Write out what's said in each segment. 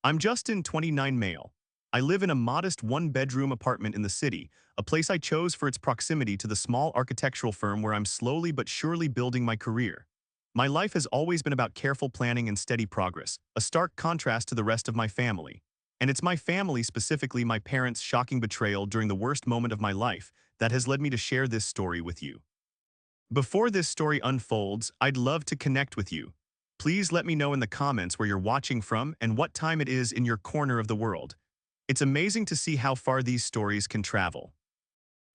I'm Justin, 29 male. I live in a modest one-bedroom apartment in the city, a place I chose for its proximity to the small architectural firm where I'm slowly but surely building my career. My life has always been about careful planning and steady progress, a stark contrast to the rest of my family. And it's my family, specifically my parents' shocking betrayal during the worst moment of my life, that has led me to share this story with you. Before this story unfolds, I'd love to connect with you. Please let me know in the comments where you're watching from and what time it is in your corner of the world. It's amazing to see how far these stories can travel.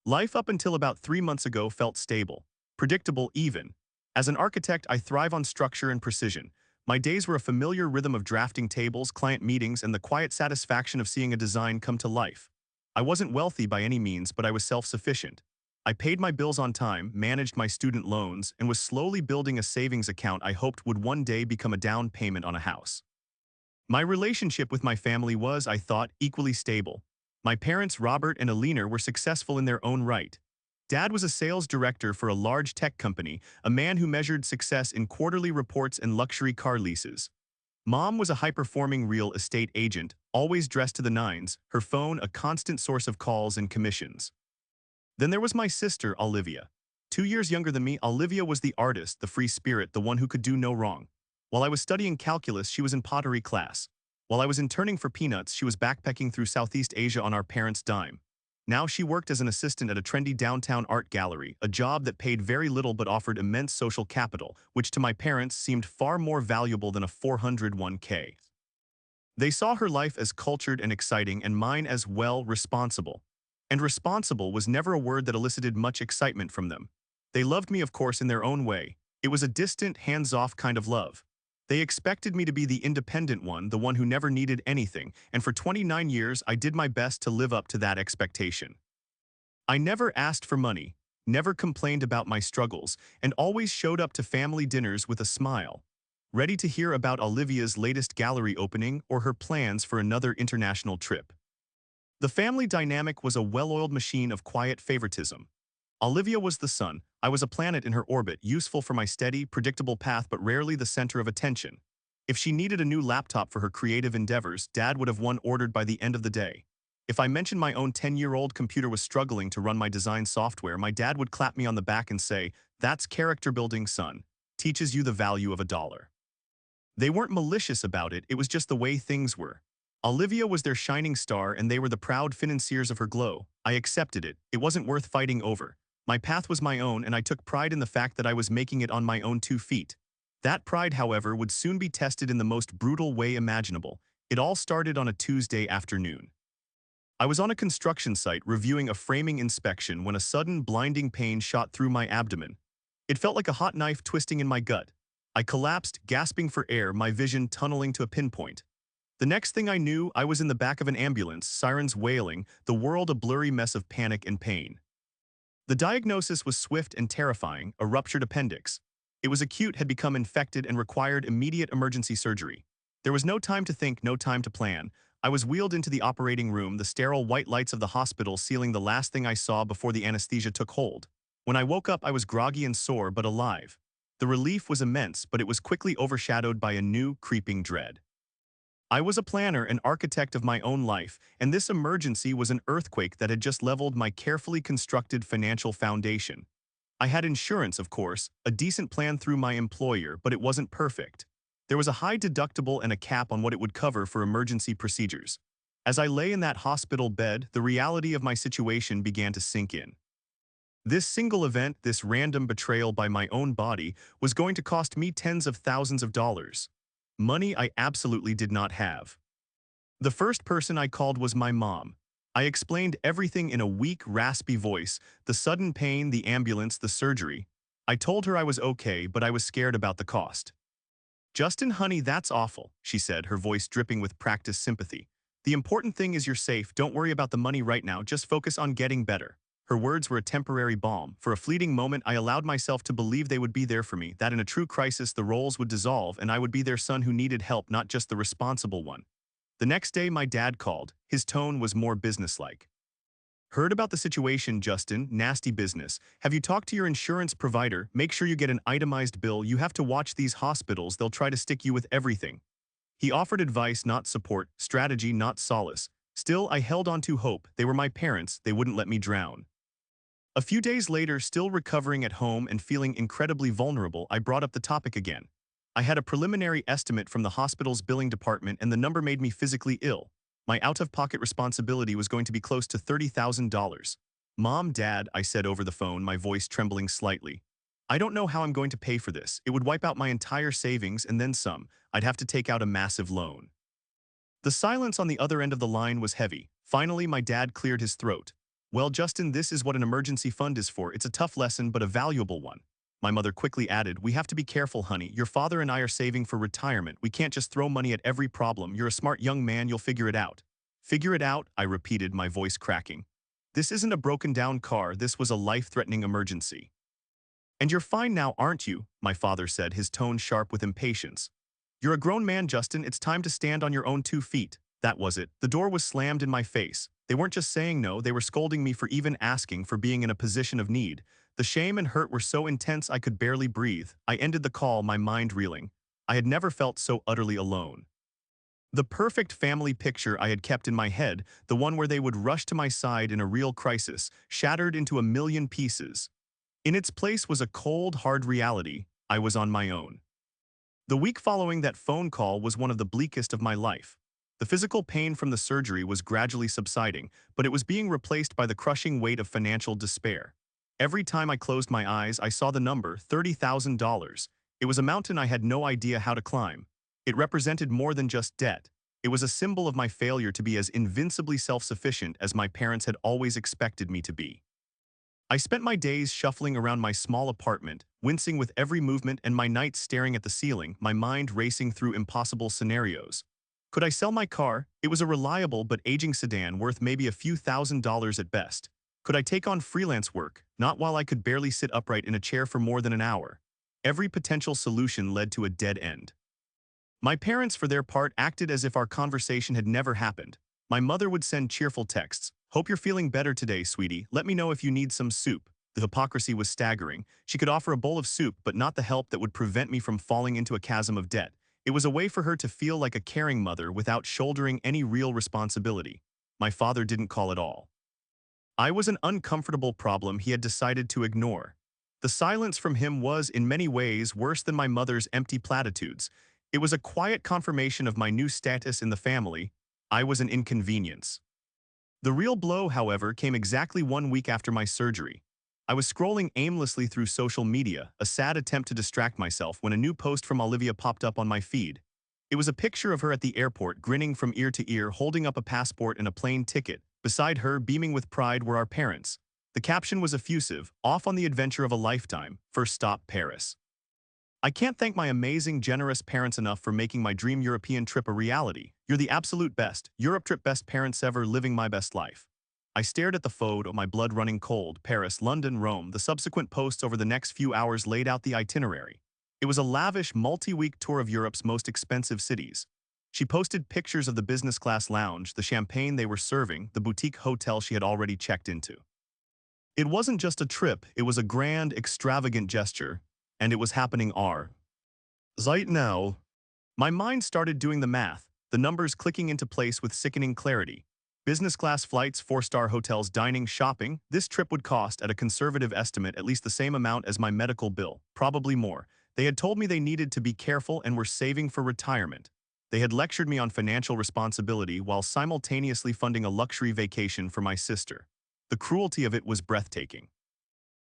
Life up until about 3 months ago felt stable, predictable even. As an architect, I thrive on structure and precision. My days were a familiar rhythm of drafting tables, client meetings, and the quiet satisfaction of seeing a design come to life. I wasn't wealthy by any means, but I was self-sufficient. I paid my bills on time, managed my student loans, and was slowly building a savings account I hoped would one day become a down payment on a house. My relationship with my family was, I thought, equally stable. My parents, Robert and Alina, were successful in their own right. Dad was a sales director for a large tech company, a man who measured success in quarterly reports and luxury car leases. Mom was a high-performing real estate agent, always dressed to the nines, her phone a constant source of calls and commissions. Then there was my sister, Olivia. 2 years younger than me, Olivia was the artist, the free spirit, the one who could do no wrong. While I was studying calculus, she was in pottery class. While I was interning for peanuts, she was backpacking through Southeast Asia on our parents' dime. Now she worked as an assistant at a trendy downtown art gallery, a job that paid very little but offered immense social capital, which to my parents seemed far more valuable than a 401k. They saw her life as cultured and exciting and mine as, well, responsible. And responsible was never a word that elicited much excitement from them. They loved me, of course, in their own way. It was a distant, hands-off kind of love. They expected me to be the independent one, the one who never needed anything, and for 29 years I did my best to live up to that expectation. I never asked for money, never complained about my struggles, and always showed up to family dinners with a smile, ready to hear about Olivia's latest gallery opening or her plans for another international trip. The family dynamic was a well-oiled machine of quiet favoritism. Olivia was the sun, I was a planet in her orbit, useful for my steady, predictable path but rarely the center of attention. If she needed a new laptop for her creative endeavors, Dad would have one ordered by the end of the day. If I mentioned my own 10-year-old computer was struggling to run my design software, my dad would clap me on the back and say, "That's character building, son. Teaches you the value of a dollar." They weren't malicious about it, it was just the way things were. Olivia was their shining star and they were the proud financiers of her glow. I accepted it. It wasn't worth fighting over. My path was my own, and I took pride in the fact that I was making it on my own 2 feet. That pride, however, would soon be tested in the most brutal way imaginable. It all started on a Tuesday afternoon. I was on a construction site reviewing a framing inspection when a sudden blinding pain shot through my abdomen. It felt like a hot knife twisting in my gut. I collapsed, gasping for air, my vision tunneling to a pinpoint. The next thing I knew, I was in the back of an ambulance, sirens wailing, the world a blurry mess of panic and pain. The diagnosis was swift and terrifying, a ruptured appendix. It was acute, had become infected, and required immediate emergency surgery. There was no time to think, no time to plan. I was wheeled into the operating room, the sterile white lights of the hospital sealing the last thing I saw before the anesthesia took hold. When I woke up, I was groggy and sore, but alive. The relief was immense, but it was quickly overshadowed by a new, creeping dread. I was a planner, an architect of my own life, and this emergency was an earthquake that had just leveled my carefully constructed financial foundation. I had insurance, of course, a decent plan through my employer, but it wasn't perfect. There was a high deductible and a cap on what it would cover for emergency procedures. As I lay in that hospital bed, the reality of my situation began to sink in. This single event, this random betrayal by my own body, was going to cost me tens of thousands of dollars. Money I absolutely did not have. The first person I called was my mom. I explained everything in a weak, raspy voice, the sudden pain, the ambulance, the surgery. I told her I was okay, but I was scared about the cost. "Justin, honey, that's awful," she said, her voice dripping with practiced sympathy. "The important thing is you're safe. Don't worry about the money right now, just focus on getting better." Her words were a temporary balm. For a fleeting moment, I allowed myself to believe they would be there for me, that in a true crisis the roles would dissolve and I would be their son who needed help, not just the responsible one. The next day, my dad called. His tone was more businesslike. "Heard about the situation, Justin. Nasty business. Have you talked to your insurance provider? Make sure you get an itemized bill. You have to watch these hospitals. They'll try to stick you with everything." He offered advice, not support, strategy, not solace. Still, I held on to hope. They were my parents, they wouldn't let me drown. A few days later, still recovering at home and feeling incredibly vulnerable, I brought up the topic again. I had a preliminary estimate from the hospital's billing department and the number made me physically ill. My out-of-pocket responsibility was going to be close to $30,000. Mom, Dad, I said over the phone, my voice trembling slightly. I don't know how I'm going to pay for this. It would wipe out my entire savings and then some. I'd have to take out a massive loan. The silence on the other end of the line was heavy. Finally, my dad cleared his throat. Well, Justin, this is what an emergency fund is for. It's a tough lesson, but a valuable one. My mother quickly added, we have to be careful, honey. Your father and I are saving for retirement. We can't just throw money at every problem. You're a smart young man. You'll figure it out. Figure it out, I repeated, my voice cracking. This isn't a broken-down car. This was a life-threatening emergency. And you're fine now, aren't you? My father said, his tone sharp with impatience. You're a grown man, Justin. It's time to stand on your own 2 feet. That was it. The door was slammed in my face. They weren't just saying no, they were scolding me for even asking, for being in a position of need. The shame and hurt were so intense I could barely breathe. I ended the call, my mind reeling. I had never felt so utterly alone. The perfect family picture I had kept in my head, the one where they would rush to my side in a real crisis, shattered into a million pieces. In its place was a cold, hard reality. I was on my own. The week following that phone call was one of the bleakest of my life. The physical pain from the surgery was gradually subsiding, but it was being replaced by the crushing weight of financial despair. Every time I closed my eyes, I saw the number, $30,000. It was a mountain I had no idea how to climb. It represented more than just debt. It was a symbol of my failure to be as invincibly self-sufficient as my parents had always expected me to be. I spent my days shuffling around my small apartment, wincing with every movement, and my nights staring at the ceiling, my mind racing through impossible scenarios. Could I sell my car? It was a reliable but aging sedan worth maybe a few $1,000s at best. Could I take on freelance work? Not while I could barely sit upright in a chair for more than an hour. Every potential solution led to a dead end. My parents, for their part, acted as if our conversation had never happened. My mother would send cheerful texts. Hope you're feeling better today, sweetie. Let me know if you need some soup. The hypocrisy was staggering. She could offer a bowl of soup, but not the help that would prevent me from falling into a chasm of debt. It was a way for her to feel like a caring mother without shouldering any real responsibility. My father didn't call at all. I was an uncomfortable problem he had decided to ignore. The silence from him was, in many ways, worse than my mother's empty platitudes. It was a quiet confirmation of my new status in the family. I was an inconvenience. The real blow, however, came exactly 1 week after my surgery. I was scrolling aimlessly through social media, a sad attempt to distract myself, when a new post from Olivia popped up on my feed. It was a picture of her at the airport, grinning from ear to ear, holding up a passport and a plane ticket. Beside her, beaming with pride, were our parents. The caption was effusive, off on the adventure of a lifetime, first stop Paris. I can't thank my amazing, generous parents enough for making my dream European trip a reality. You're the absolute best. Europe trip, best parents ever, living my best life. I stared at the photo, my blood running cold. Paris, London, Rome. The subsequent posts over the next few hours laid out the itinerary. It was a lavish, multi-week tour of Europe's most expensive cities. She posted pictures of the business class lounge, the champagne they were serving, the boutique hotel she had already checked into. It wasn't just a trip, it was a grand, extravagant gesture. And it was happening right now. My mind started doing the math, the numbers clicking into place with sickening clarity. Business class flights, 4-star hotels, dining, shopping. This trip would cost, at a conservative estimate, at least the same amount as my medical bill, probably more. They had told me they needed to be careful and were saving for retirement. They had lectured me on financial responsibility while simultaneously funding a luxury vacation for my sister. The cruelty of it was breathtaking.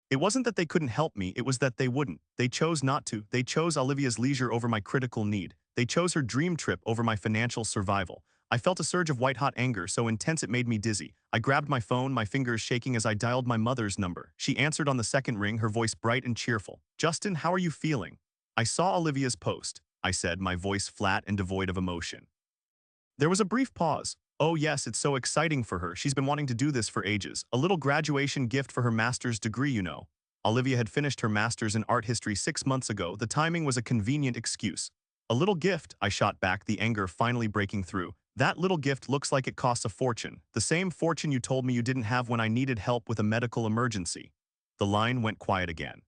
It wasn't that they couldn't help me, it was that they wouldn't. They chose not to. They chose Olivia's leisure over my critical need. They chose her dream trip over my financial survival. I felt a surge of white-hot anger, so intense it made me dizzy. I grabbed my phone, my fingers shaking as I dialed my mother's number. She answered on the second ring, her voice bright and cheerful. "Justin, how are you feeling?" "I saw Olivia's post," I said, my voice flat and devoid of emotion. There was a brief pause. "Oh yes, it's so exciting for her. She's been wanting to do this for ages. A little graduation gift for her master's degree, you know." Olivia had finished her master's in art history 6 months ago. The timing was a convenient excuse. "A little gift," I shot back, the anger finally breaking through. "That little gift looks like it costs a fortune. The same fortune you told me you didn't have when I needed help with a medical emergency." The line went quiet again.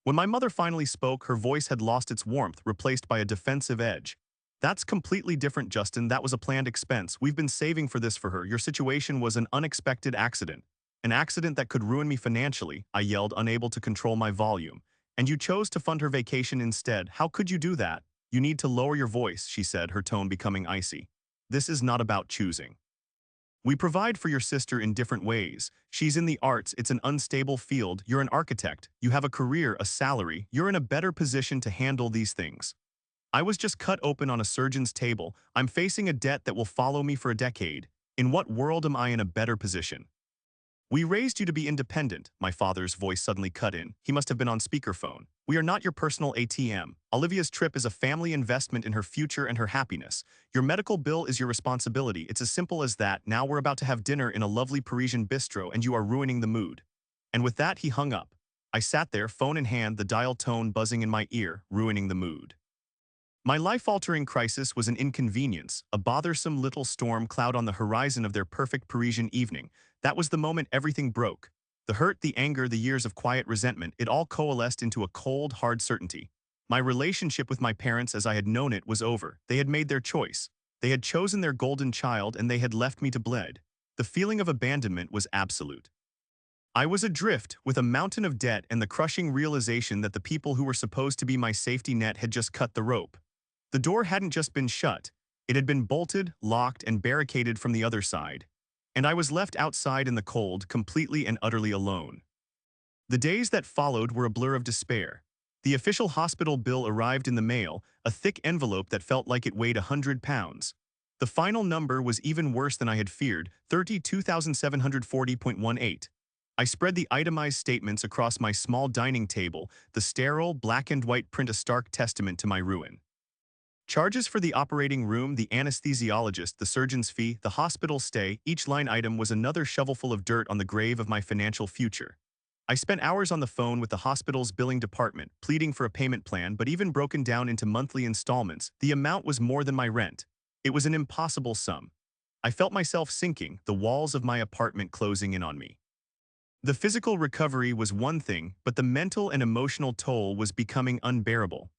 When my mother finally spoke, her voice had lost its warmth, replaced by a defensive edge. That's completely different, Justin. That was a planned expense. We've been saving for this for her. Your situation was an unexpected accident. An accident that could ruin me financially, I yelled, unable to control my volume. And you chose to fund her vacation instead. How could you do that? You need to lower your voice, she said, her tone becoming icy. This is not about choosing. We provide for your sister in different ways. She's in the arts, it's an unstable field, you're an architect, you have a career, a salary, you're in a better position to handle these things. I was just cut open on a surgeon's table. I'm facing a debt that will follow me for a decade. In what world am I in a better position? We raised you to be independent, my father's voice suddenly cut in. He must have been on speakerphone. We are not your personal ATM. Olivia's trip is a family investment in her future and her happiness. Your medical bill is your responsibility. It's as simple as that. Now we're about to have dinner in a lovely Parisian bistro and you are ruining the mood. And with that, he hung up. I sat there, phone in hand, the dial tone buzzing in my ear, ruining the mood. My life-altering crisis was an inconvenience, a bothersome little storm cloud on the horizon of their perfect Parisian evening. That was the moment everything broke. The hurt, the anger, the years of quiet resentment, it all coalesced into a cold, hard certainty. My relationship with my parents as I had known it was over. They had made their choice. They had chosen their golden child and they had left me to bleed. The feeling of abandonment was absolute. I was adrift with a mountain of debt and the crushing realization that the people who were supposed to be my safety net had just cut the rope. The door hadn't just been shut, it had been bolted, locked, and barricaded from the other side. And I was left outside in the cold, completely and utterly alone. The days that followed were a blur of despair. The official hospital bill arrived in the mail, a thick envelope that felt like it weighed 100 pounds. The final number was even worse than I had feared, 32,740.18. I spread the itemized statements across my small dining table, the sterile, black and white print a stark testament to my ruin. Charges for the operating room, the anesthesiologist, the surgeon's fee, the hospital stay, each line item was another shovelful of dirt on the grave of my financial future. I spent hours on the phone with the hospital's billing department, pleading for a payment plan, but even broken down into monthly installments, the amount was more than my rent. It was an impossible sum. I felt myself sinking, the walls of my apartment closing in on me. The physical recovery was one thing, but the mental and emotional toll was becoming unbearable.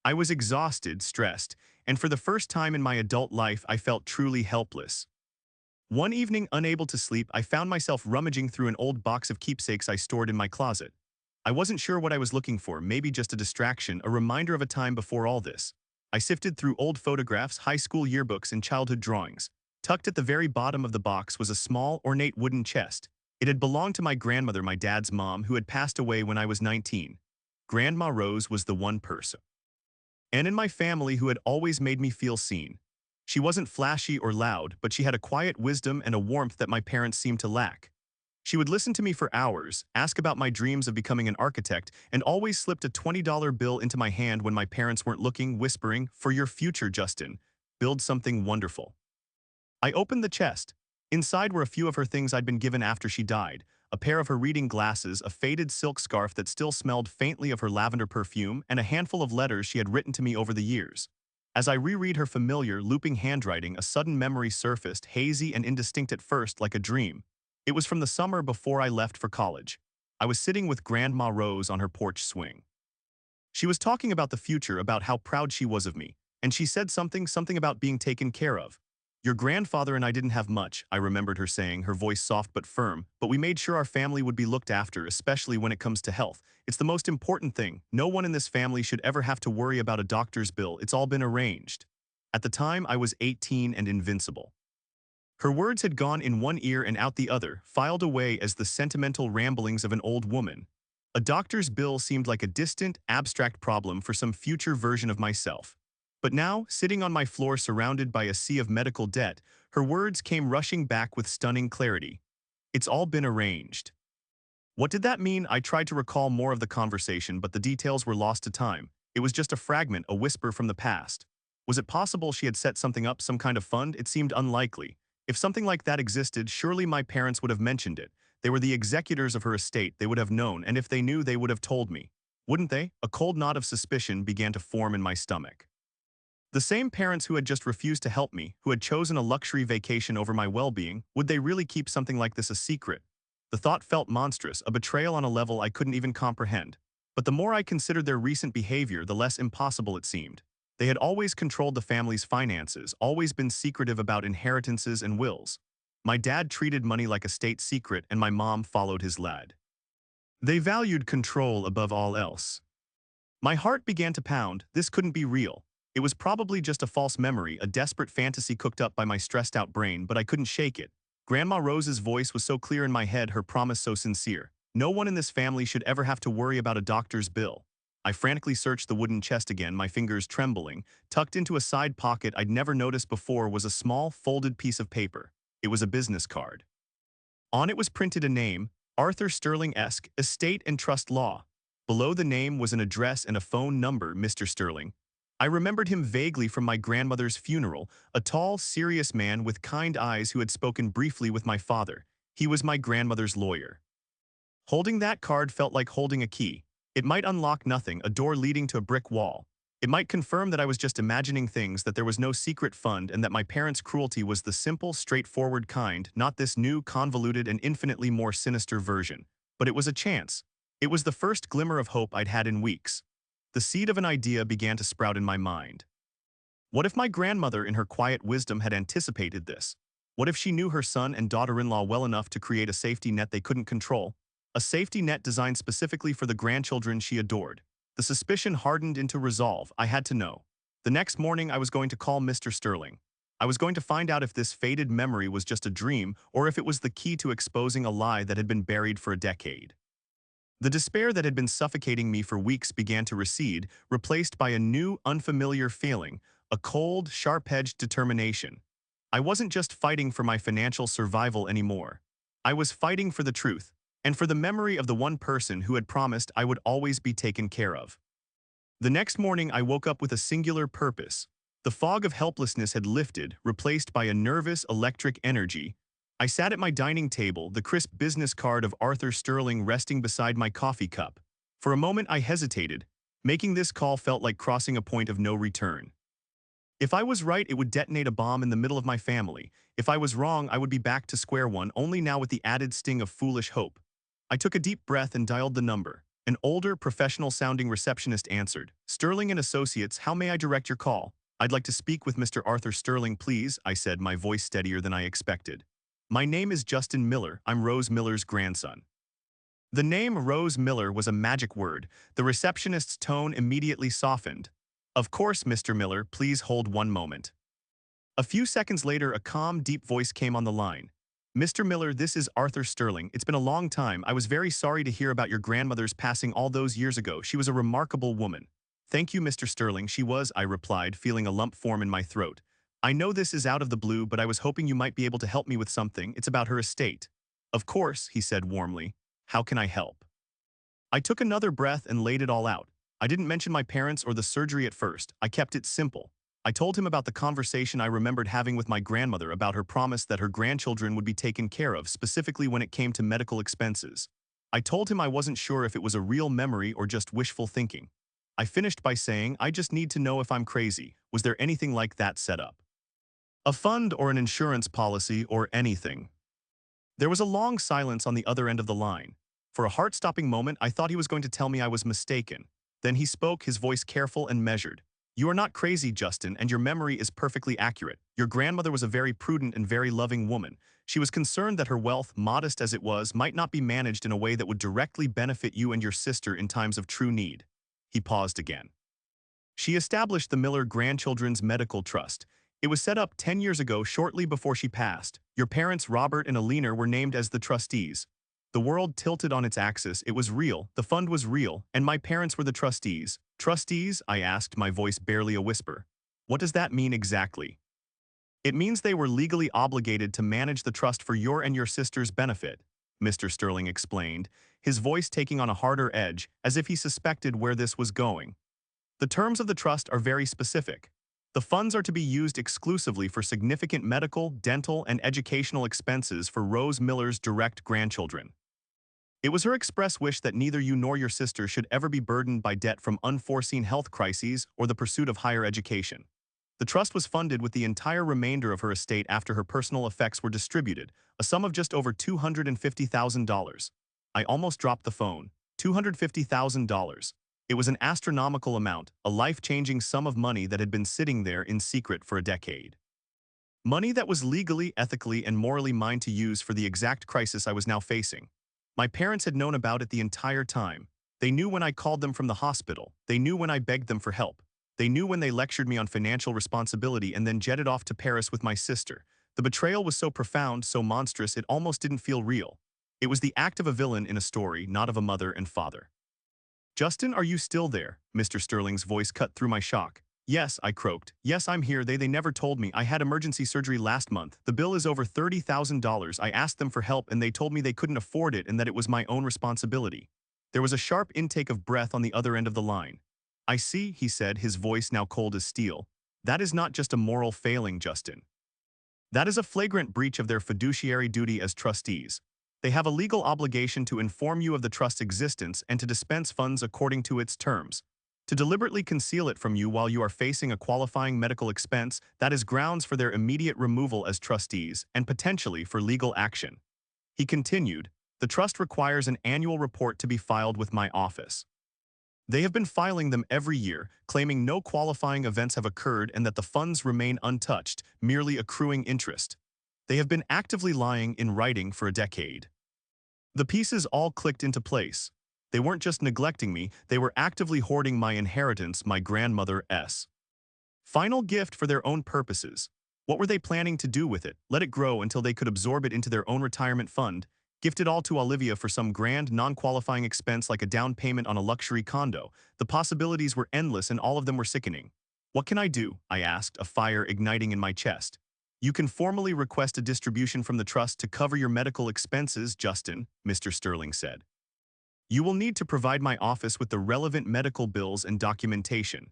I was exhausted, stressed, and for the first time in my adult life, I felt truly helpless. One evening, unable to sleep, I found myself rummaging through an old box of keepsakes I stored in my closet. I wasn't sure what I was looking for, maybe just a distraction, a reminder of a time before all this. I sifted through old photographs, high school yearbooks, and childhood drawings. Tucked at the very bottom of the box was a small, ornate wooden chest. It had belonged to my grandmother, my dad's mom, who had passed away when I was 19. Grandma Rose was the one person and in my family who had always made me feel seen. She wasn't flashy or loud, but she had a quiet wisdom and a warmth that my parents seemed to lack. She would listen to me for hours, ask about my dreams of becoming an architect, and always slipped a $20 bill into my hand when my parents weren't looking, whispering, "For your future, Justin. Build something wonderful." I opened the chest. Inside were a few of her things I'd been given after she died, a pair of her reading glasses, a faded silk scarf that still smelled faintly of her lavender perfume, and a handful of letters she had written to me over the years. As I reread her familiar, looping handwriting, a sudden memory surfaced, hazy and indistinct at first, like a dream. It was from the summer before I left for college. I was sitting with Grandma Rose on her porch swing. She was talking about the future, about how proud she was of me, and she said something about being taken care of. "Your grandfather and I didn't have much," I remembered her saying, her voice soft but firm, "but we made sure our family would be looked after, especially when it comes to health. It's the most important thing. No one in this family should ever have to worry about a doctor's bill. It's all been arranged." At the time, I was 18 and invincible. Her words had gone in one ear and out the other, filed away as the sentimental ramblings of an old woman. A doctor's bill seemed like a distant, abstract problem for some future version of myself. But now, sitting on my floor surrounded by a sea of medical debt, her words came rushing back with stunning clarity. "It's all been arranged." What did that mean? I tried to recall more of the conversation, but the details were lost to time. It was just a fragment, a whisper from the past. Was it possible she had set something up, some kind of fund? It seemed unlikely. If something like that existed, surely my parents would have mentioned it. They were the executors of her estate, they would have known, and if they knew, they would have told me. Wouldn't they? A cold knot of suspicion began to form in my stomach. The same parents who had just refused to help me, who had chosen a luxury vacation over my well-being, would they really keep something like this a secret? The thought felt monstrous, a betrayal on a level I couldn't even comprehend. But the more I considered their recent behavior, the less impossible it seemed. They had always controlled the family's finances, always been secretive about inheritances and wills. My dad treated money like a state secret, and my mom followed his lead. They valued control above all else. My heart began to pound. This couldn't be real. It was probably just a false memory, a desperate fantasy cooked up by my stressed-out brain, but I couldn't shake it. Grandma Rose's voice was so clear in my head, her promise so sincere. No one in this family should ever have to worry about a doctor's bill. I frantically searched the wooden chest again, my fingers trembling. Tucked into a side pocket I'd never noticed before was a small, folded piece of paper. It was a business card. On it was printed a name, Arthur Sterling-esque, Estate and Trust Law. Below the name was an address and a phone number, Mr. Sterling. I remembered him vaguely from my grandmother's funeral, a tall, serious man with kind eyes who had spoken briefly with my father. He was my grandmother's lawyer. Holding that card felt like holding a key. It might unlock nothing, a door leading to a brick wall. It might confirm that I was just imagining things, that there was no secret fund, and that my parents' cruelty was the simple, straightforward kind, not this new, convoluted, and infinitely more sinister version. But it was a chance. It was the first glimmer of hope I'd had in weeks. The seed of an idea began to sprout in my mind. What if my grandmother, in her quiet wisdom, had anticipated this? What if she knew her son and daughter-in-law well enough to create a safety net they couldn't control? A safety net designed specifically for the grandchildren she adored. The suspicion hardened into resolve. I had to know. The next morning, I was going to call Mr. Sterling. I was going to find out if this faded memory was just a dream or if it was the key to exposing a lie that had been buried for a decade. The despair that had been suffocating me for weeks began to recede, replaced by a new, unfamiliar feeling, a cold, sharp-edged determination. I wasn't just fighting for my financial survival anymore. I was fighting for the truth, and for the memory of the one person who had promised I would always be taken care of. The next morning, I woke up with a singular purpose. The fog of helplessness had lifted, replaced by a nervous, electric energy. I sat at my dining table, the crisp business card of Arthur Sterling resting beside my coffee cup. For a moment, I hesitated. Making this call felt like crossing a point of no return. If I was right, it would detonate a bomb in the middle of my family. If I was wrong, I would be back to square one, only now with the added sting of foolish hope. I took a deep breath and dialed the number. An older, professional-sounding receptionist answered. "Sterling and Associates, how may I direct your call?" "I'd like to speak with Mr. Arthur Sterling, please," I said, my voice steadier than I expected. "My name is Justin Miller. I'm Rose Miller's grandson." The name Rose Miller was a magic word. The receptionist's tone immediately softened. "Of course, Mr. Miller, please hold one moment." A few seconds later, a calm, deep voice came on the line. "Mr. Miller, this is Arthur Sterling. It's been a long time. I was very sorry to hear about your grandmother's passing all those years ago. She was a remarkable woman." "Thank you, Mr. Sterling. She was," I replied, feeling a lump form in my throat. "I know this is out of the blue, but I was hoping you might be able to help me with something. It's about her estate." "Of course," he said warmly. "How can I help?" I took another breath and laid it all out. I didn't mention my parents or the surgery at first. I kept it simple. I told him about the conversation I remembered having with my grandmother about her promise that her grandchildren would be taken care of, specifically when it came to medical expenses. I told him I wasn't sure if it was a real memory or just wishful thinking. I finished by saying, "I just need to know if I'm crazy. Was there anything like that set up? A fund or an insurance policy or anything?" There was a long silence on the other end of the line. For a heart-stopping moment, I thought he was going to tell me I was mistaken. Then he spoke, his voice careful and measured. "You are not crazy, Justin, and your memory is perfectly accurate. Your grandmother was a very prudent and very loving woman. She was concerned that her wealth, modest as it was, might not be managed in a way that would directly benefit you and your sister in times of true need." He paused again. "She established the Miller Grandchildren's Medical Trust. It was set up 10 years ago, shortly before she passed. Your parents, Robert and Alina, were named as the trustees." The world tilted on its axis. It was real, the fund was real, and my parents were the trustees. "Trustees?" I asked, my voice barely a whisper. "What does that mean exactly?" "It means they were legally obligated to manage the trust for your and your sister's benefit," Mr. Sterling explained, his voice taking on a harder edge, as if he suspected where this was going. "The terms of the trust are very specific. The funds are to be used exclusively for significant medical, dental, and educational expenses for Rose Miller's direct grandchildren. It was her express wish that neither you nor your sister should ever be burdened by debt from unforeseen health crises or the pursuit of higher education. The trust was funded with the entire remainder of her estate after her personal effects were distributed, a sum of just over $250,000. I almost dropped the phone. $250,000. It was an astronomical amount, a life-changing sum of money that had been sitting there in secret for a decade. Money that was legally, ethically, and morally mine to use for the exact crisis I was now facing. My parents had known about it the entire time. They knew when I called them from the hospital. They knew when I begged them for help. They knew when they lectured me on financial responsibility and then jetted off to Paris with my sister. The betrayal was so profound, so monstrous, it almost didn't feel real. It was the act of a villain in a story, not of a mother and father. "Justin, are you still there?" Mr. Sterling's voice cut through my shock. "Yes," I croaked. "Yes, I'm here. They never told me. I had emergency surgery last month. The bill is over $30,000. I asked them for help and they told me they couldn't afford it and that it was my own responsibility." There was a sharp intake of breath on the other end of the line. "I see," he said, his voice now cold as steel. "That is not just a moral failing, Justin. That is a flagrant breach of their fiduciary duty as trustees. They have a legal obligation to inform you of the trust's existence and to dispense funds according to its terms. To deliberately conceal it from you while you are facing a qualifying medical expense, that is grounds for their immediate removal as trustees and potentially for legal action." He continued, "The trust requires an annual report to be filed with my office. They have been filing them every year, claiming no qualifying events have occurred and that the funds remain untouched, merely accruing interest. They have been actively lying in writing for a decade." The pieces all clicked into place. They weren't just neglecting me, they were actively hoarding my inheritance, my grandmother's final gift, for their own purposes. What were they planning to do with it? Let it grow until they could absorb it into their own retirement fund, gift it all to Olivia for some grand, non-qualifying expense like a down payment on a luxury condo. The possibilities were endless and all of them were sickening. "What can I do?" I asked, a fire igniting in my chest. "You can formally request a distribution from the trust to cover your medical expenses, Justin," Mr. Sterling said. "You will need to provide my office with the relevant medical bills and documentation.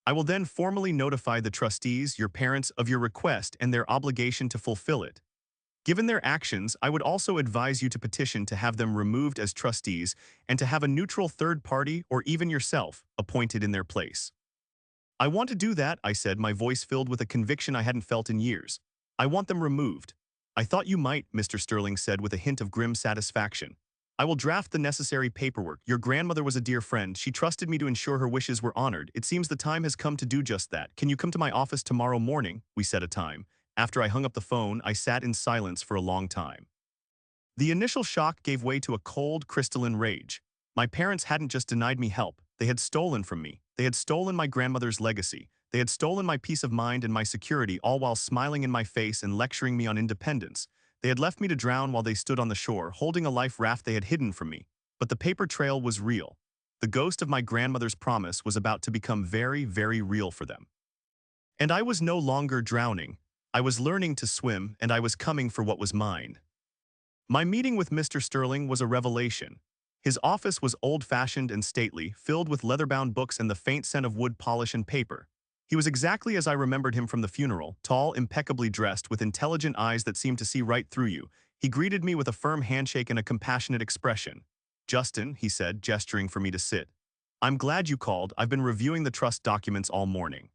I will then formally notify the trustees, your parents, of your request and their obligation to fulfill it. Given their actions, I would also advise you to petition to have them removed as trustees and to have a neutral third party, or even yourself, appointed in their place." "I want to do that," I said, my voice filled with a conviction I hadn't felt in years. "I want them removed." "I thought you might," Mr. Sterling said with a hint of grim satisfaction. "I will draft the necessary paperwork. Your grandmother was a dear friend. She trusted me to ensure her wishes were honored. It seems the time has come to do just that. Can you come to my office tomorrow morning?" We set a time. After I hung up the phone, I sat in silence for a long time. The initial shock gave way to a cold, crystalline rage. My parents hadn't just denied me help. They had stolen from me. They had stolen my grandmother's legacy. They had stolen my peace of mind and my security, all while smiling in my face and lecturing me on independence. They had left me to drown while they stood on the shore, holding a life raft they had hidden from me. But the paper trail was real. The ghost of my grandmother's promise was about to become very, very real for them. And I was no longer drowning. I was learning to swim, and I was coming for what was mine. My meeting with Mr. Sterling was a revelation. His office was old-fashioned and stately, filled with leather-bound books and the faint scent of wood polish and paper. He was exactly as I remembered him from the funeral, tall, impeccably dressed, with intelligent eyes that seemed to see right through you. He greeted me with a firm handshake and a compassionate expression. "Justin," he said, gesturing for me to sit. "I'm glad you called. I've been reviewing the trust documents all morning.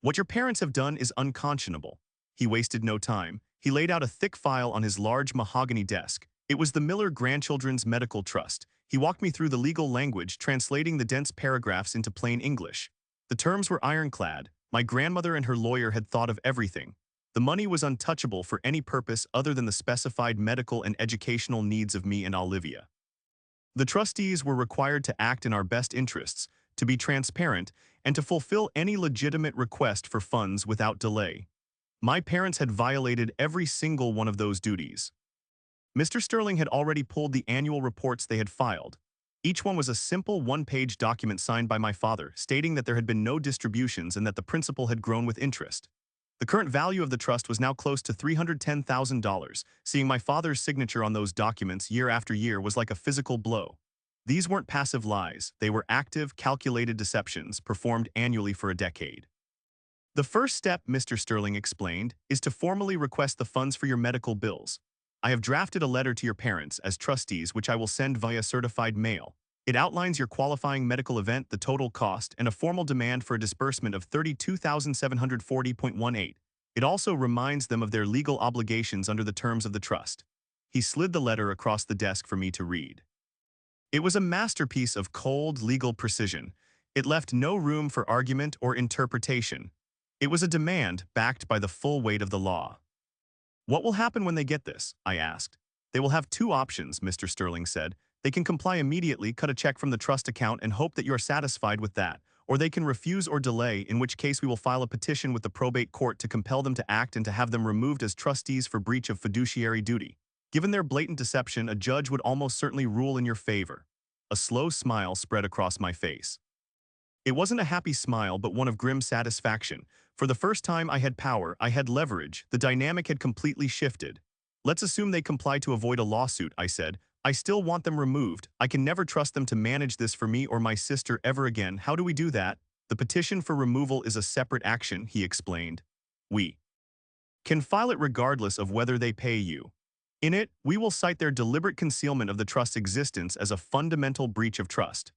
What your parents have done is unconscionable." He wasted no time. He laid out a thick file on his large mahogany desk. It was the Miller Grandchildren's Medical Trust. He walked me through the legal language, translating the dense paragraphs into plain English. The terms were ironclad. My grandmother and her lawyer had thought of everything. The money was untouchable for any purpose other than the specified medical and educational needs of me and Olivia. The trustees were required to act in our best interests, to be transparent, and to fulfill any legitimate request for funds without delay. My parents had violated every single one of those duties. Mr. Sterling had already pulled the annual reports they had filed. Each one was a simple one-page document signed by my father, stating that there had been no distributions and that the principal had grown with interest. The current value of the trust was now close to $310,000. Seeing my father's signature on those documents year after year was like a physical blow. These weren't passive lies, they were active, calculated deceptions performed annually for a decade. "The first step," Mr. Sterling explained, "is to formally request the funds for your medical bills. I have drafted a letter to your parents as trustees which I will send via certified mail. It outlines your qualifying medical event, the total cost, and a formal demand for a disbursement of $32,740.18. It also reminds them of their legal obligations under the terms of the trust." He slid the letter across the desk for me to read. It was a masterpiece of cold, legal precision. It left no room for argument or interpretation. It was a demand backed by the full weight of the law. "What will happen when they get this?" I asked. "They will have two options," Mr. Sterling said. "They can comply immediately, cut a check from the trust account, and hope that you are satisfied with that. Or they can refuse or delay, in which case we will file a petition with the probate court to compel them to act and to have them removed as trustees for breach of fiduciary duty. Given their blatant deception, a judge would almost certainly rule in your favor." A slow smile spread across my face. It wasn't a happy smile, but one of grim satisfaction. For the first time I had power, I had leverage, the dynamic had completely shifted. "Let's assume they comply to avoid a lawsuit," I said. "I still want them removed. I can never trust them to manage this for me or my sister ever again. How do we do that?" "The petition for removal is a separate action," he explained. "We can file it regardless of whether they pay you. In it, we will cite their deliberate concealment of the trust's existence as a fundamental breach of trust.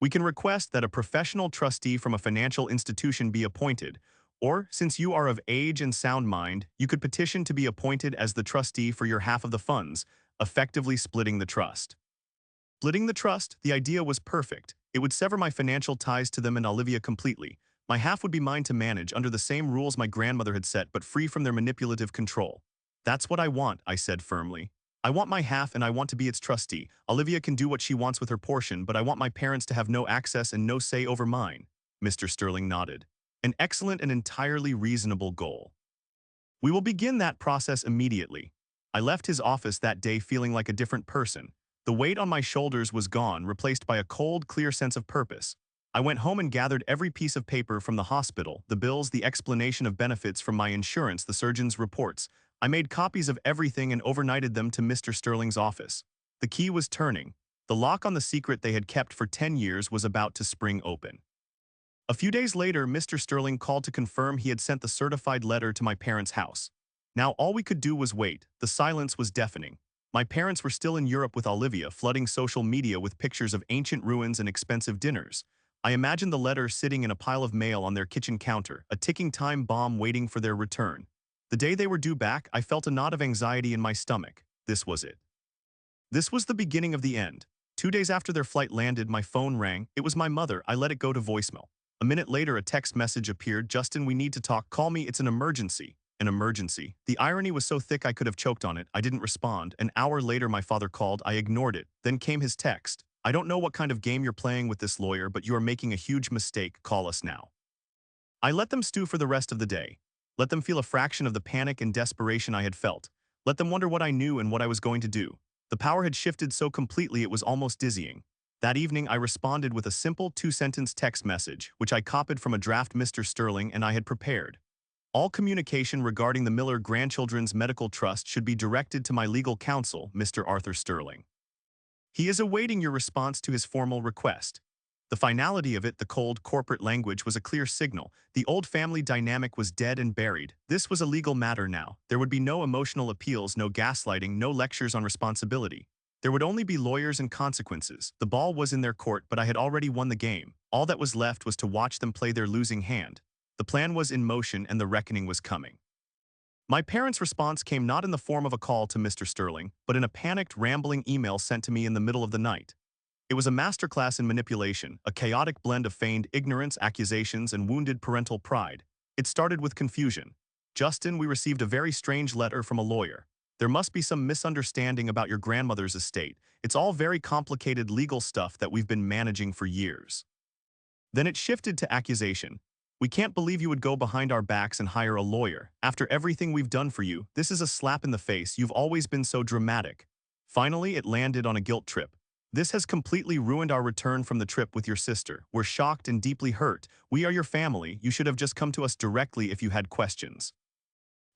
We can request that a professional trustee from a financial institution be appointed, or, since you are of age and sound mind, you could petition to be appointed as the trustee for your half of the funds, effectively splitting the trust." Splitting the trust, the idea was perfect. It would sever my financial ties to them and Olivia completely. My half would be mine to manage under the same rules my grandmother had set, but free from their manipulative control. "That's what I want," I said firmly. "I want my half and I want to be its trustee. Olivia can do what she wants with her portion, but I want my parents to have no access and no say over mine." Mr. Sterling nodded. "An excellent and entirely reasonable goal. We will begin that process immediately." I left his office that day feeling like a different person. The weight on my shoulders was gone, replaced by a cold, clear sense of purpose. I went home and gathered every piece of paper from the hospital, the bills, the explanation of benefits from my insurance, the surgeon's reports. I made copies of everything and overnighted them to Mr. Sterling's office. The key was turning. The lock on the secret they had kept for 10 years was about to spring open. A few days later, Mr. Sterling called to confirm he had sent the certified letter to my parents' house. Now all we could do was wait. The silence was deafening. My parents were still in Europe with Olivia, flooding social media with pictures of ancient ruins and expensive dinners. I imagined the letter sitting in a pile of mail on their kitchen counter, a ticking time bomb waiting for their return. The day they were due back, I felt a knot of anxiety in my stomach. This was it. This was the beginning of the end. 2 days after their flight landed, my phone rang. It was my mother. I let it go to voicemail. A minute later, a text message appeared. "Justin, we need to talk. Call me. It's an emergency." An emergency. The irony was so thick I could have choked on it. I didn't respond. An hour later, my father called. I ignored it. Then came his text. "I don't know what kind of game you're playing with this lawyer, but you are making a huge mistake. Call us now." I let them stew for the rest of the day. Let them feel a fraction of the panic and desperation I had felt. Let them wonder what I knew and what I was going to do. The power had shifted so completely it was almost dizzying. That evening, I responded with a simple 2-sentence text message, which I copied from a draft Mr. Sterling and I had prepared. "All communication regarding the Miller Grandchildren's Medical Trust should be directed to my legal counsel, Mr. Arthur Sterling. He is awaiting your response to his formal request." The finality of it, the cold corporate language, was a clear signal. The old family dynamic was dead and buried. This was a legal matter now. There would be no emotional appeals, no gaslighting, no lectures on responsibility. There would only be lawyers and consequences. The ball was in their court, but I had already won the game. All that was left was to watch them play their losing hand. The plan was in motion and the reckoning was coming. My parents' response came not in the form of a call to Mr. Sterling, but in a panicked, rambling email sent to me in the middle of the night. It was a masterclass in manipulation, a chaotic blend of feigned ignorance, accusations, and wounded parental pride. It started with confusion. "Justin, we received a very strange letter from a lawyer. There must be some misunderstanding about your grandmother's estate. It's all very complicated legal stuff that we've been managing for years." Then it shifted to accusation. "We can't believe you would go behind our backs and hire a lawyer. After everything we've done for you, this is a slap in the face. You've always been so dramatic." Finally, it landed on a guilt trip. "This has completely ruined our return from the trip with your sister. We're shocked and deeply hurt. We are your family. You should have just come to us directly if you had questions."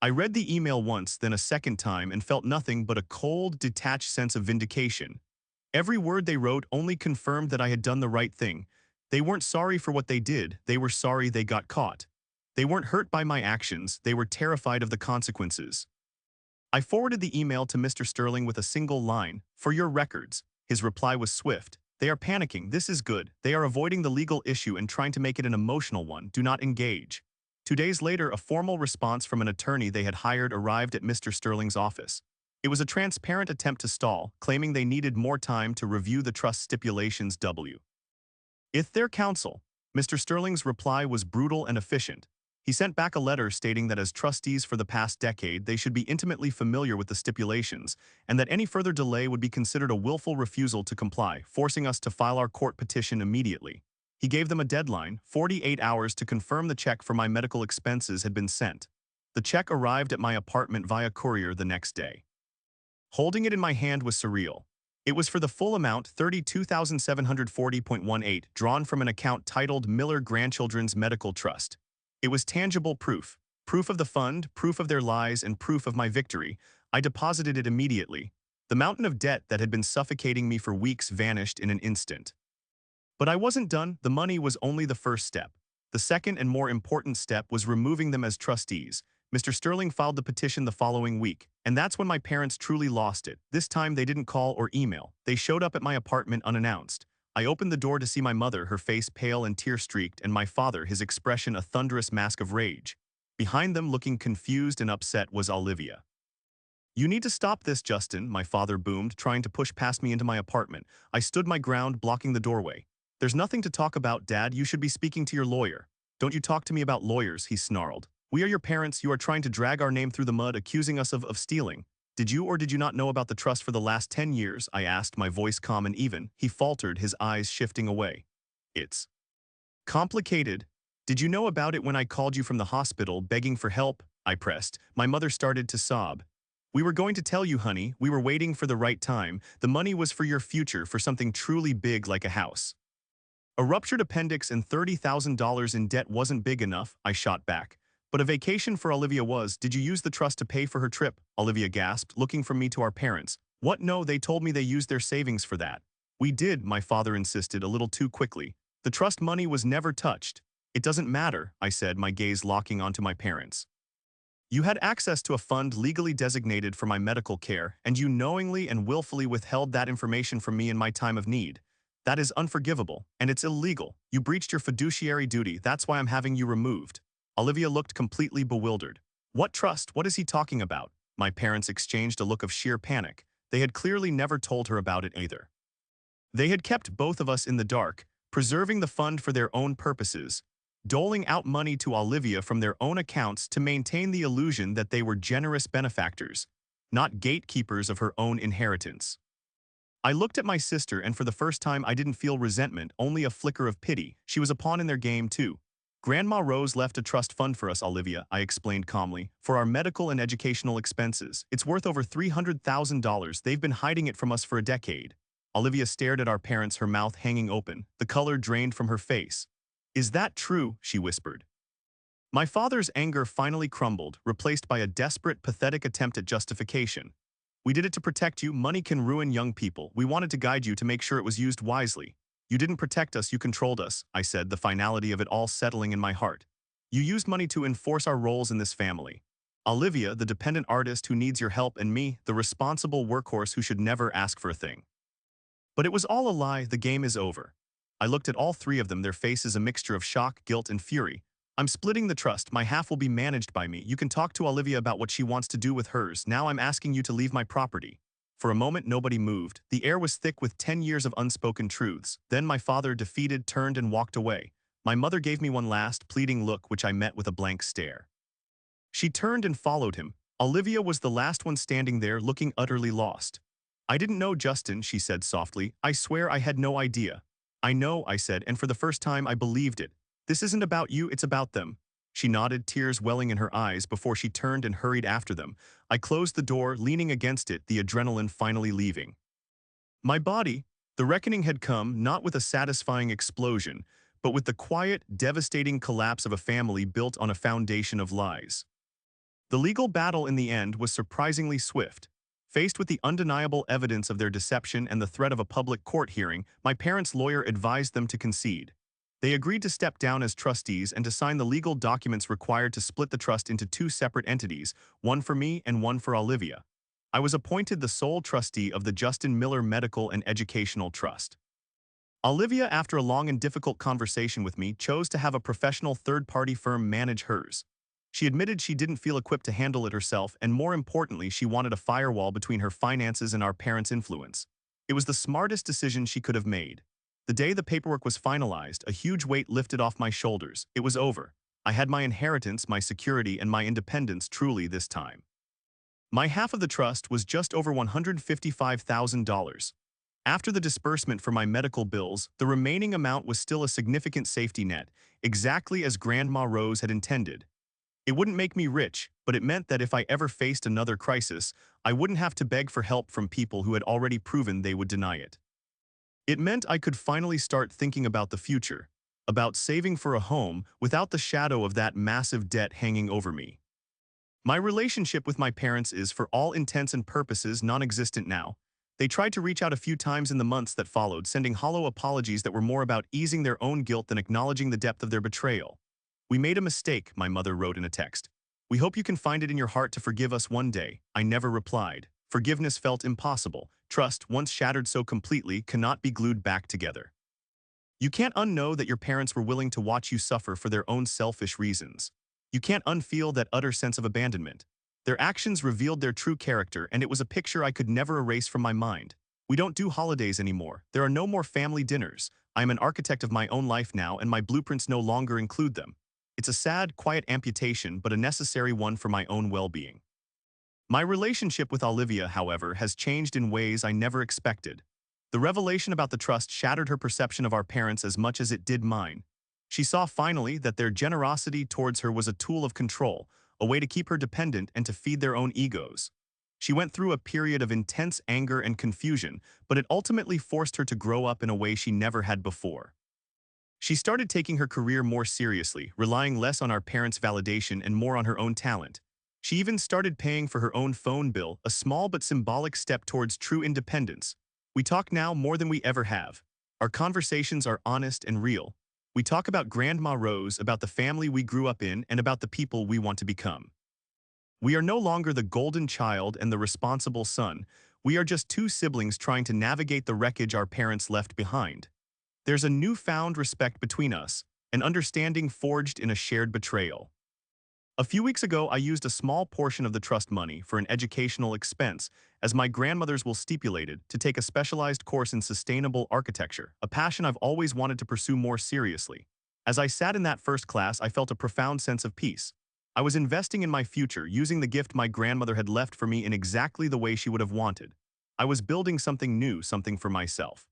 I read the email once, then a second time, and felt nothing but a cold, detached sense of vindication. Every word they wrote only confirmed that I had done the right thing. They weren't sorry for what they did. They were sorry they got caught. They weren't hurt by my actions. They were terrified of the consequences. I forwarded the email to Mr. Sterling with a single line, "For your records." His reply was swift. "They are panicking. This is good. They are avoiding the legal issue and trying to make it an emotional one. Do not engage." 2 days later, a formal response from an attorney they had hired arrived at Mr. Sterling's office. It was a transparent attempt to stall, claiming they needed more time to review the trust stipulations. If their counsel, Mr. Sterling's reply was brutal and efficient. He sent back a letter stating that as trustees for the past decade, they should be intimately familiar with the stipulations, and that any further delay would be considered a willful refusal to comply, forcing us to file our court petition immediately. He gave them a deadline, 48 hours, to confirm the check for my medical expenses had been sent. The check arrived at my apartment via courier the next day. Holding it in my hand was surreal. It was for the full amount, $32,740.18, drawn from an account titled Miller Grandchildren's Medical Trust. It was tangible proof. Proof of the fund, proof of their lies, and proof of my victory. I deposited it immediately. The mountain of debt that had been suffocating me for weeks vanished in an instant. But I wasn't done. The money was only the first step. The second and more important step was removing them as trustees. Mr. Sterling filed the petition the following week, and that's when my parents truly lost it. This time they didn't call or email. They showed up at my apartment unannounced. I opened the door to see my mother, her face pale and tear-streaked, and my father, his expression a thunderous mask of rage. Behind them, looking confused and upset, was Olivia. "You need to stop this, Justin," my father boomed, trying to push past me into my apartment. I stood my ground, blocking the doorway. "There's nothing to talk about, Dad. You should be speaking to your lawyer." "Don't you talk to me about lawyers," he snarled. "We are your parents. You are trying to drag our name through the mud, accusing us of stealing. Did you or did you not know about the trust for the last 10 years? I asked, my voice calm and even. He faltered, his eyes shifting away. "It's complicated. Did you know about it when I called you from the hospital, begging for help?" I pressed. My mother started to sob. "We were going to tell you, honey. We were waiting for the right time. The money was for your future, for something truly big like a house." "A ruptured appendix and $30,000 in debt wasn't big enough," I shot back. "But a vacation for Olivia was. Did you use the trust to pay for her trip?" Olivia gasped, looking from me to our parents. "What? No, they told me they used their savings for that." "We did," my father insisted, a little too quickly. "The trust money was never touched." "It doesn't matter," I said, my gaze locking onto my parents. "You had access to a fund legally designated for my medical care, and you knowingly and willfully withheld that information from me in my time of need. That is unforgivable, and it's illegal. You breached your fiduciary duty. That's why I'm having you removed." Olivia looked completely bewildered. "What trust? What is he talking about?" My parents exchanged a look of sheer panic. They had clearly never told her about it either. They had kept both of us in the dark, preserving the fund for their own purposes, doling out money to Olivia from their own accounts to maintain the illusion that they were generous benefactors, not gatekeepers of her own inheritance. I looked at my sister, and for the first time I didn't feel resentment, only a flicker of pity. She was a pawn in their game, too. "Grandma Rose left a trust fund for us, Olivia," I explained calmly, "for our medical and educational expenses. It's worth over $300,000. They've been hiding it from us for a decade." Olivia stared at our parents, her mouth hanging open. The color drained from her face. "Is that true?" she whispered. My father's anger finally crumbled, replaced by a desperate, pathetic attempt at justification. "We did it to protect you. Money can ruin young people. We wanted to guide you to make sure it was used wisely." "You didn't protect us, you controlled us," I said, the finality of it all settling in my heart. "You used money to enforce our roles in this family. Olivia, the dependent artist who needs your help, and me, the responsible workhorse who should never ask for a thing." But it was all a lie. The game is over. I looked at all three of them, their faces a mixture of shock, guilt, and fury. "I'm splitting the trust. My half will be managed by me. You can talk to Olivia about what she wants to do with hers. Now I'm asking you to leave my property." For a moment nobody moved. The air was thick with 10 years of unspoken truths. Then my father, defeated, turned and walked away. My mother gave me one last, pleading look, which I met with a blank stare. She turned and followed him. Olivia was the last one standing there, looking utterly lost. "I didn't know, Justin," she said softly. "I swear I had no idea." "I know," I said, and for the first time I believed it. "This isn't about you, it's about them." She nodded, tears welling in her eyes, before she turned and hurried after them. I closed the door, leaning against it, the adrenaline finally leaving my body. The reckoning had come, not with a satisfying explosion, but with the quiet, devastating collapse of a family built on a foundation of lies. The legal battle in the end was surprisingly swift. Faced with the undeniable evidence of their deception and the threat of a public court hearing, my parents' lawyer advised them to concede. They agreed to step down as trustees and to sign the legal documents required to split the trust into two separate entities, one for me and one for Olivia. I was appointed the sole trustee of the Justin Miller Medical and Educational Trust. Olivia, after a long and difficult conversation with me, chose to have a professional third-party firm manage hers. She admitted she didn't feel equipped to handle it herself, and more importantly, she wanted a firewall between her finances and our parents' influence. It was the smartest decision she could have made. The day the paperwork was finalized, a huge weight lifted off my shoulders. It was over. I had my inheritance, my security, and my independence truly this time. My half of the trust was just over $155,000. After the disbursement for my medical bills, the remaining amount was still a significant safety net, exactly as Grandma Rose had intended. It wouldn't make me rich, but it meant that if I ever faced another crisis, I wouldn't have to beg for help from people who had already proven they would deny it. It meant I could finally start thinking about the future, about saving for a home without the shadow of that massive debt hanging over me. My relationship with my parents is, for all intents and purposes, non-existent now. They tried to reach out a few times in the months that followed, sending hollow apologies that were more about easing their own guilt than acknowledging the depth of their betrayal. "We made a mistake," my mother wrote in a text. "We hope you can find it in your heart to forgive us one day." I never replied. Forgiveness felt impossible. Trust, once shattered so completely, cannot be glued back together. You can't unknow that your parents were willing to watch you suffer for their own selfish reasons. You can't unfeel that utter sense of abandonment. Their actions revealed their true character, and it was a picture I could never erase from my mind. We don't do holidays anymore. There are no more family dinners. I am an architect of my own life now, and my blueprints no longer include them. It's a sad, quiet amputation, but a necessary one for my own well-being. My relationship with Olivia, however, has changed in ways I never expected. The revelation about the trust shattered her perception of our parents as much as it did mine. She saw finally that their generosity towards her was a tool of control, a way to keep her dependent and to feed their own egos. She went through a period of intense anger and confusion, but it ultimately forced her to grow up in a way she never had before. She started taking her career more seriously, relying less on our parents' validation and more on her own talent. She even started paying for her own phone bill, a small but symbolic step towards true independence. We talk now more than we ever have. Our conversations are honest and real. We talk about Grandma Rose, about the family we grew up in, and about the people we want to become. We are no longer the golden child and the responsible son. We are just two siblings trying to navigate the wreckage our parents left behind. There's a newfound respect between us, an understanding forged in a shared betrayal. A few weeks ago, I used a small portion of the trust money for an educational expense, as my grandmother's will stipulated, to take a specialized course in sustainable architecture, a passion I've always wanted to pursue more seriously. As I sat in that first class, I felt a profound sense of peace. I was investing in my future, using the gift my grandmother had left for me in exactly the way she would have wanted. I was building something new, something for myself.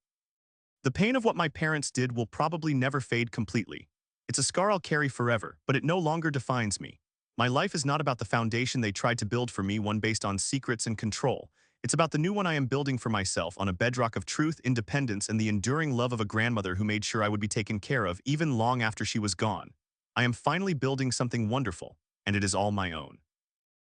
The pain of what my parents did will probably never fade completely. It's a scar I'll carry forever, but it no longer defines me. My life is not about the foundation they tried to build for me, one based on secrets and control. It's about the new one I am building for myself, on a bedrock of truth, independence, and the enduring love of a grandmother who made sure I would be taken care of even long after she was gone. I am finally building something wonderful, and it is all my own.